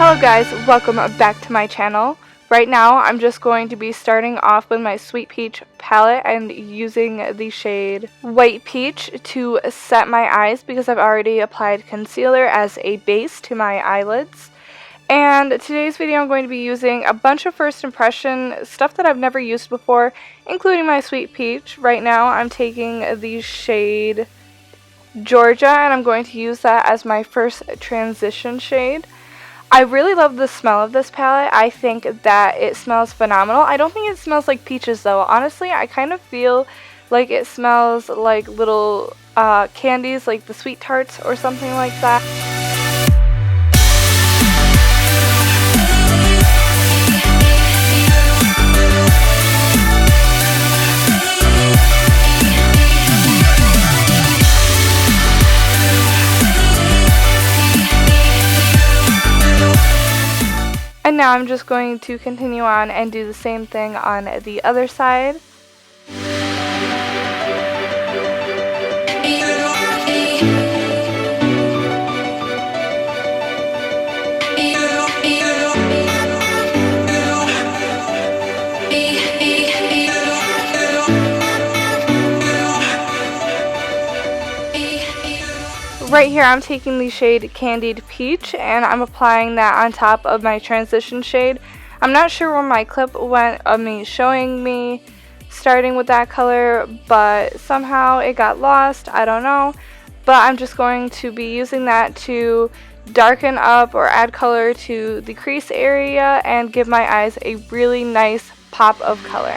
Hello guys, welcome back to my channel. Right now I'm just going to be starting off with my Sweet Peach palette and using the shade White Peach to set my eyes because I've already applied concealer as a base to my eyelids. And today's video I'm going to be using a bunch of first impression stuff that I've never used before, including my Sweet Peach. Right now I'm taking the shade Georgia and I'm going to use that as my first transition shade. I really love the smell of this palette. I think that it smells phenomenal. I don't think it smells like peaches though. Honestly, I kind of feel like it smells like little candies, like the Sweet Tarts or something like that. And now I'm just going to continue on and do the same thing on the other side. Right here I'm taking the shade Candied Peach and I'm applying that on top of my transition shade. I'm not sure where my clip went of me showing me starting with that color, but somehow it got lost. I don't know. But I'm just going to be using that to darken up or add color to the crease area and give my eyes a really nice pop of color.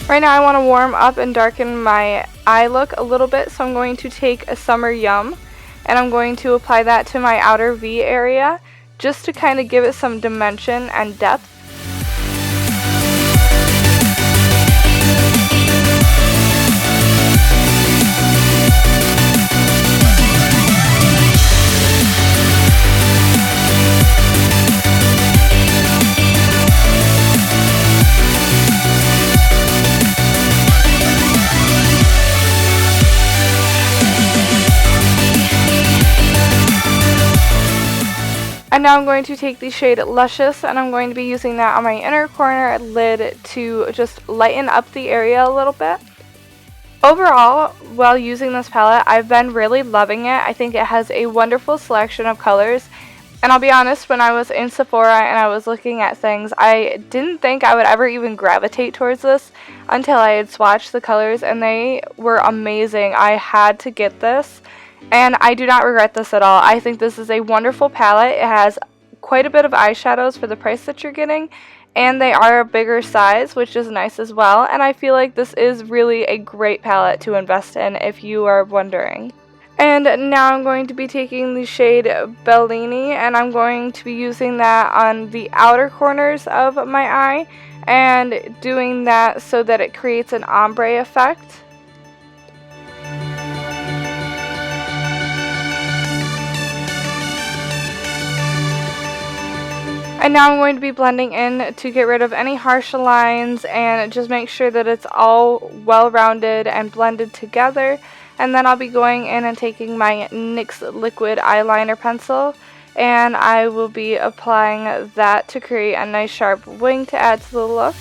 Right now I want to warm up and darken my eye look a little bit, so I'm going to take a Summer Yum and I'm going to apply that to my outer V area just to kind of give it some dimension and depth. And now I'm going to take the shade Luscious and I'm going to be using that on my inner corner lid to just lighten up the area a little bit. Overall, while using this palette, I've been really loving it. I think it has a wonderful selection of colors. And I'll be honest, when I was in Sephora and I was looking at things, I didn't think I would ever even gravitate towards this until I had swatched the colors and they were amazing. I had to get this. And I do not regret this at all. I think this is a wonderful palette. It has quite a bit of eyeshadows for the price that you're getting, and they are a bigger size, which is nice as well. And I feel like this is really a great palette to invest in if you are wondering. And now I'm going to be taking the shade Bellini, and I'm going to be using that on the outer corners of my eye, and doing that so that it creates an ombre effect. And now I'm going to be blending in to get rid of any harsh lines and just make sure that it's all well-rounded and blended together. And then I'll be going in and taking my NYX liquid eyeliner pencil and I will be applying that to create a nice sharp wing to add to the look.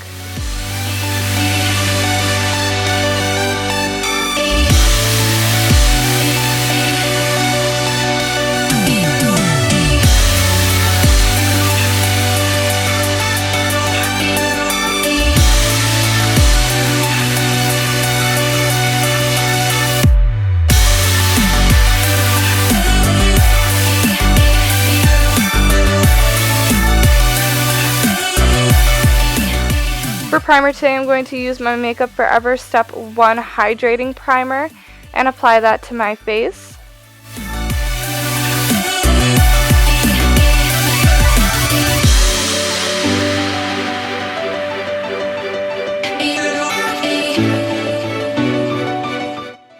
primer today, I'm going to use my Makeup Forever Step 1 Hydrating Primer and apply that to my face.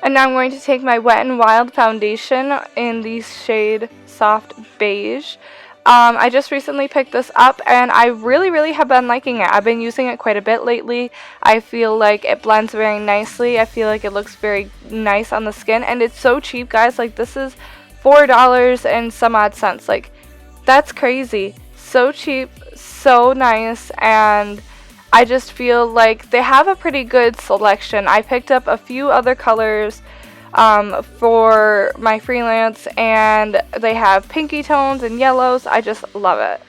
And now I'm going to take my Wet n Wild foundation in the shade Soft Beige. I just recently picked this up and I really have been liking it. I've been using it quite a bit lately. I feel like it blends very nicely. I feel like it looks very nice on the skin, and it's so cheap, guys. Like, this is $4 and some odd cents. Like, that's crazy. So cheap, so nice, and I just feel like they have a pretty good selection. I picked up a few other colors for my freelance, and they have pinky tones and yellows. I just love it.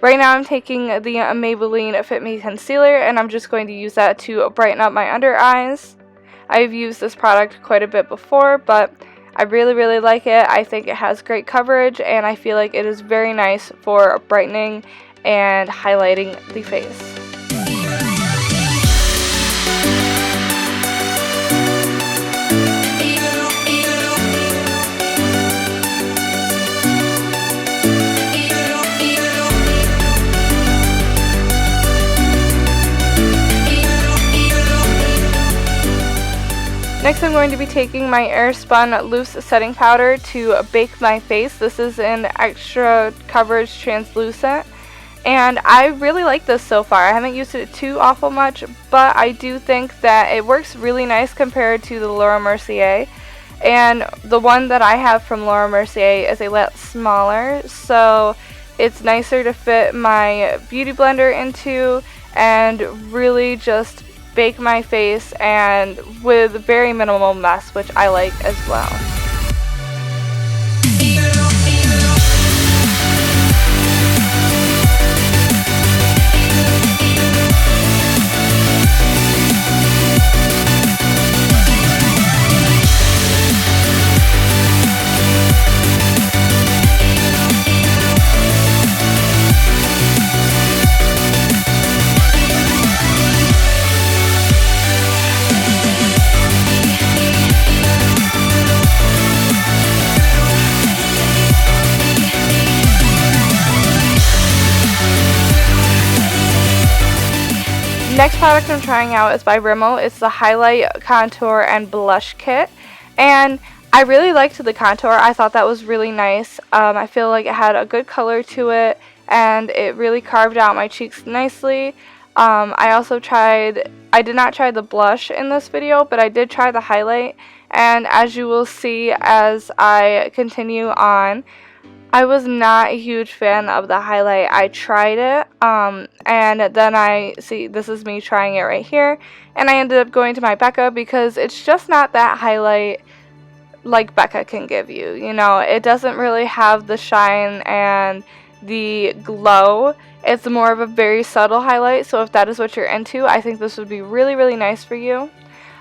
Right now I'm taking the Maybelline Fit Me Concealer, and I'm just going to use that to brighten up my under eyes. I've used this product quite a bit before, but I really like it. I think it has great coverage, and I feel like it is very nice for brightening and highlighting the face. Next, I'm going to be taking my Airspun Loose Setting Powder to bake my face. This is an extra coverage translucent, and I really like this so far. I haven't used it too awful much, but I do think that it works really nice compared to the Laura Mercier. And the one that I have from Laura Mercier is a lot smaller, so it's nicer to fit my beauty blender into and really just bake my face, and with very minimal mess, which I like as well. Next product I'm trying out is by Rimmel. It's the Highlight, Contour, and Blush Kit. And I really liked the contour. I thought that was really nice. I feel like it had a good color to it, and it really carved out my cheeks nicely. I did not try the blush in this video, but I did try the highlight. And as you will see as I continue on, I was not a huge fan of the highlight. I tried it, and then this is me trying it right here, and I ended up going to my Becca because it's just not that highlight like Becca can give you. You know, it doesn't really have the shine and the glow. It's more of a very subtle highlight, so if that is what you're into, I think this would be really nice for you.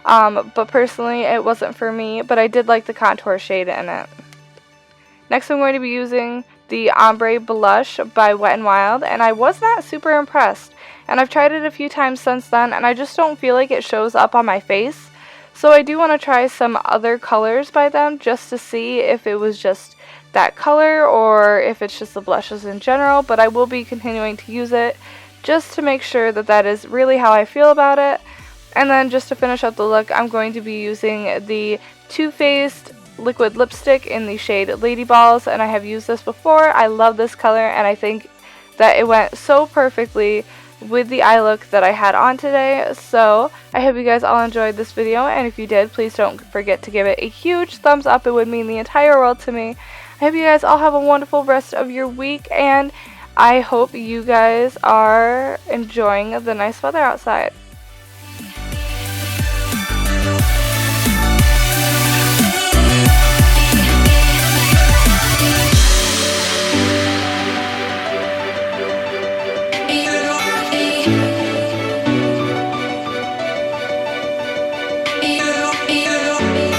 But personally, it wasn't for me, but I did like the contour shade in it. Next, I'm going to be using the Ombre Blush by Wet n Wild, and I was not super impressed. And I've tried it a few times since then, and I just don't feel like it shows up on my face. So I do want to try some other colors by them just to see if it was just that color or if it's just the blushes in general. But I will be continuing to use it just to make sure that that is really how I feel about it. And then just to finish up the look, I'm going to be using the Too Faced liquid lipstick in the shade Lady Balls, and I have used this before. I love this color, and I think that it went so perfectly with the eye look that I had on today. So I hope you guys all enjoyed this video, and if you did, please don't forget to give it a huge thumbs up. It would mean the entire world to me. I hope you guys all have a wonderful rest of your week, and I hope you guys are enjoying the nice weather outside.